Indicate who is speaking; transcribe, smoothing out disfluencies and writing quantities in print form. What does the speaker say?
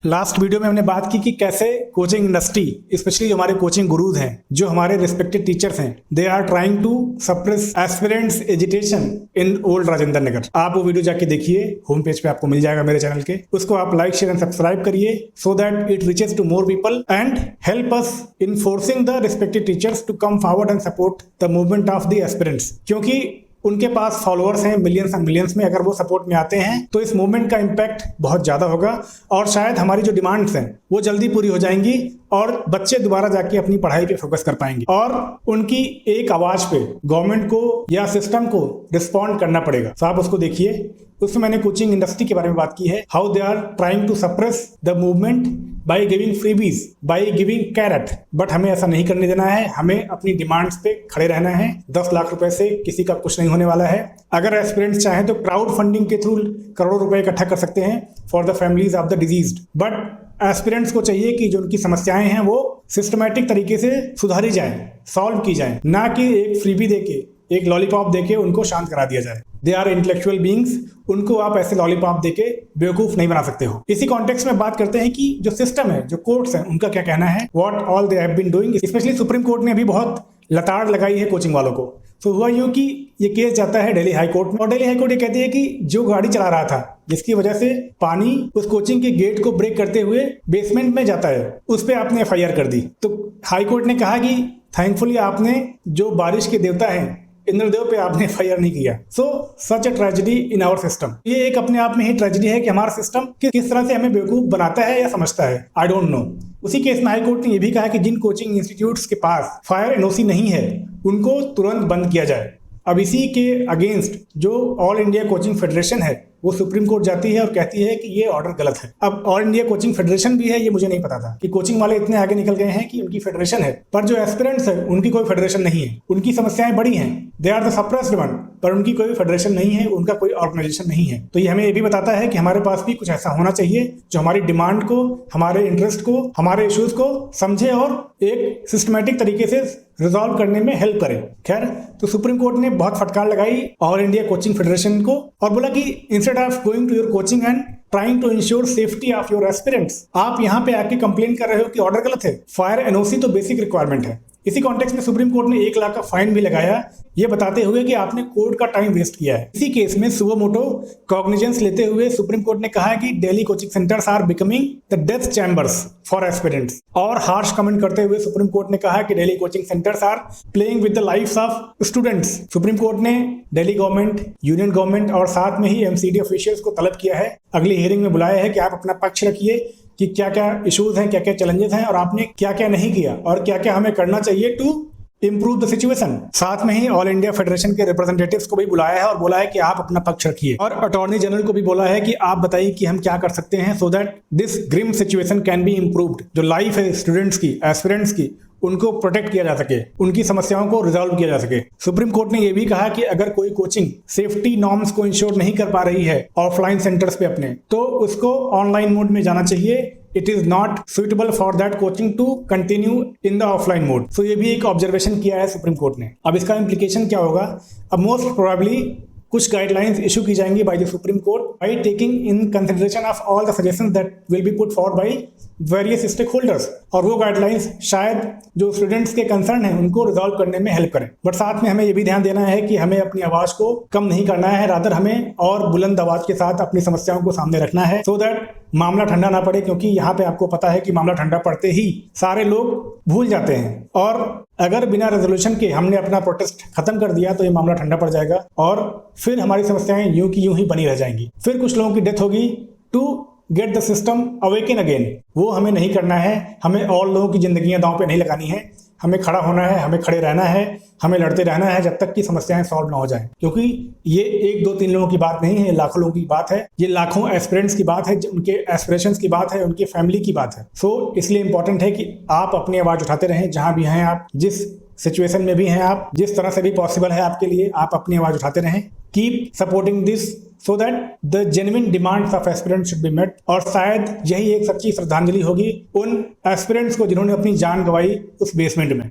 Speaker 1: Last video में हमने बात की कि कैसे कोचिंग इंडस्ट्री, स्पेशली जो हमारे कोचिंग गुरुज हैं, जो हमारे रिस्पेक्टेड टीचर्स हैं, they are trying to suppress aspirants education in old Rajendra Nagar. आप वो वीडियो जाके देखिए, होम पेज पे आपको मिल जाएगा मेरे चैनल के। उसको आप लाइक शेयर एंड सब्सक्राइब करिए so that it reaches to more people and help us in forcing the respected teachers to come forward and support the movement of the aspirants. क्योंकि उनके पास फॉलोअर्स हैं millions and millions में, अगर वो support में आते हैं तो इस मूवमेंट का इम्पैक्ट बहुत ज़्यादा होगा और शायद हमारी जो डिमांड्स हैं वो जल्दी पूरी हो जाएंगी और बच्चे दोबारा जाके अपनी पढ़ाई पे फोकस कर पाएंगे और उनकी एक आवाज पे गवर्नमेंट को या सिस्टम को रिस्पॉन्ड करना पड़ेगा। तो आप उसको देखिए। उसमें मैंने कोचिंग इंडस्ट्री के बारे में बात की है, how they are trying to suppress the movement by giving freebies, by giving carrot. But हमें ऐसा नहीं करने देना है, हमें अपनी डिमांड्स पे खड़े रहना है। 10 लाख रुपए से किसी का कुछ नहीं होने वाला है। अगर एस्पिरेंट्स चाहें तो क्राउड फंडिंग के थ्रू करोड़ों रुपए इकट्ठा कर सकते हैं for the families of the diseased. But aspirants को चाहिए कि जो उनकी समस्याएं हैं वो सिस्टमैटिक तरीके से सुधारी जाए, सॉल्व की जाए, ना कि एक फ्रीबी देके, एक लॉलीपॉप देके उनको शांत करा दिया जाए। दे आर इंटेलेक्चुअल बींग्स, उनको आप ऐसे लॉलीपॉप देके बेवकूफ नहीं बना सकते हो। इसी कॉन्टेक्स्ट में बात करते हैं कि जो सिस्टम है, जो कोर्ट्स हैं, उनका क्या कहना है, what all they have been doing. Specially supreme court ने अभी बहुत लताड़ लगाई है कोचिंग वालों को। तो हुआ यूं कि ये केस जाता है दिल्ली हाई कोर्ट में और दिल्ली हाई कोर्ट ये कहती है कि जो गाड़ी चला रहा था, जिसकी वजह से पानी उस कोचिंग के गेट को ब्रेक करते हुए बेसमेंट में जाता है, उस पर आपने एफआईआर कर दी। तो हाई कोर्ट ने कहा कि थैंकफुली आपने जो बारिश के देवता हैं इंद्रदेव पे आपने एफआईआर नहीं किया। So such a tragedy in our system. ये एक अपने आप में ही ट्रेजेडी है कि हमारा सिस्टम किस तरह से हमें बेवकूफ बनाता है या समझता है, आई डोंट नो। उसी केस में हाई कोर्ट ने यह भी कहा कि जिन कोचिंग इंस्टीट्यूट्स के पास फायर एनओसी नहीं है उनको तुरंत बंद किया जाए। अब इसी के अगेंस्ट जो ऑल इंडिया कोचिंग फेडरेशन है वो सुप्रीम कोर्ट जाती है और कहती है कि ये ऑर्डर गलत है। अब ऑल इंडिया कोचिंग फेडरेशन भी है, ये मुझे नहीं पता था कि कोचिंग वाले इतने आगे निकल गए हैं कि उनकी फेडरेशन है, पर जो एस्पिरेंट्स है उनकी कोई फेडरेशन नहीं है। उनकी समस्याएं बड़ी हैं, they are the suppressed one, पर उनकी कोई फेडरेशन नहीं है, उनका कोई ऑर्गेनाइजेशन नहीं है। तो ये हमें ये भी बताता है कि हमारे पास भी कुछ ऐसा होना चाहिए जो हमारी डिमांड को, हमारे इंटरेस्ट को, हमारे इश्यूज को समझे और एक सिस्टमैटिक तरीके से रिजॉल्व करने में हेल्प करे। खैर, तो सुप्रीम कोर्ट ने बहुत फटकार लगाई ऑल इंडिया कोचिंग फेडरेशन को और बोला कि instead of going to your coaching and trying to ensure safety of your aspirants, आप यहाँ पे आके कंप्लेन कर रहे हो कि ऑर्डर गलत है। फायर एनओसी तो बेसिक रिक्वायरमेंट है। इसी कॉन्टेक्स्ट में सुप्रीम कोर्ट ने 1 लाख का फाइन भी लगाया, ये बताते हुए कि आपने कोर्ट का टाइम वेस्ट किया है। इसी केस में सुबह मोटो कॉग्निजेंस लेते हुए सुप्रीम कोर्ट ने कहा कि Delhi coaching centres are becoming the death chambers for aspirants. और हार्श कमेंट करते हुए सुप्रीम कोर्ट ने कहा कि Delhi coaching centres are playing with the lives of students. Supreme court ने दिल्ली गवर्नमेंट, यूनियन गवर्नमेंट और साथ में ही एमसीडी ऑफिशियल्स को तलब किया है, अगली हियरिंग में बुलाया है कि आप अपना पक्ष रखिए कि क्या क्या इश्यूज हैं, क्या क्या चैलेंजेस हैं और आपने क्या क्या नहीं किया और क्या क्या हमें करना चाहिए टू इम्प्रूव द सिचुएशन। साथ में ही ऑल इंडिया फेडरेशन के रिप्रेजेंटेटिव्स को भी बुलाया है और बोला है कि आप अपना पक्ष रखिए और अटॉर्नी जनरल को भी बोला है कि आप बताइए कि हम क्या कर सकते हैं so that this grim situation can be improved. जो लाइफ है स्टूडेंट्स की, एस्पिरेंट्स की, उनको प्रोटेक्ट किया जा सके, उनकी समस्याओं को रिजॉल्व किया जा सके। सुप्रीम कोर्ट ने यह भी कहा कि अगर कोई कोचिंग सेफ्टी नॉर्म्स को इंश्योर नहीं कर पा रही है ऑफलाइन सेंटर्स पे अपने, तो उसको ऑनलाइन मोड में जाना चाहिए। It is not suitable for that coaching to continue in the offline mode. So ये भी एक ऑब्जर्वेशन किया है सुप्रीम कोर्ट ने। अब इसका इम्प्लीकेशन क्या होगा? अब मोस्ट प्रोबेबली कुछ गाइडलाइंस इशू की जाएंगी by the supreme court by taking in consideration of all the suggestions that will be put forward by various stakeholders. और वो गाइडलाइंस शायद जो स्टूडेंट्स के कंसर्न है उनको रिजॉल्व करने में हेल्प करें। बट साथ में हमें ये भी ध्यान देना है कि हमें अपनी आवाज को कम नहीं करना है, रादर हमें और बुलंद आवाज के साथ अपनी समस्याओं को सामने रखना है सो दैट मामला ठंडा ना पड़े। क्योंकि यहाँ पे आपको पता है कि मामला ठंडा पड़ते ही सारे लोग भूल जाते हैं और अगर बिना रेजोल्यूशन के हमने अपना प्रोटेस्ट खत्म कर दिया तो ये मामला ठंडा पड़ जाएगा और फिर हमारी समस्याएं यूं की यूं ही बनी रह जाएंगी। फिर कुछ लोगों की डेथ होगी to get the system awaken again. वो हमें नहीं करना है। हमें और लोगों की जिंदगियां दांव पे नहीं लगानी है। हमें खड़ा होना है, हमें खड़े रहना है, हमें लड़ते रहना है जब तक कि समस्याएं सॉल्व ना हो जाएं। क्योंकि ये 1, 2, 3 लोगों की बात नहीं है, ये लाखों लोगों की बात है, ये लाखों एस्पिरेंट्स की बात है, उनके एस्पिरेशंस की बात है, उनकी फैमिली की बात है। सो इसलिए इंपॉर्टेंट है कि आप अपनी आवाज उठाते रहें जहां भी हैं आप, जिस सिचुएशन में भी हैं आप, जिस तरह से भी पॉसिबल है आपके लिए, आप अपनी आवाज उठाते रहें। Keep supporting this so that the genuine demands of aspirants should be met. और शायद यही एक सच्ची श्रद्धांजलि होगी उन एस्पिरेंट्स को जिन्होंने अपनी जान गंवाई उस बेसमेंट में।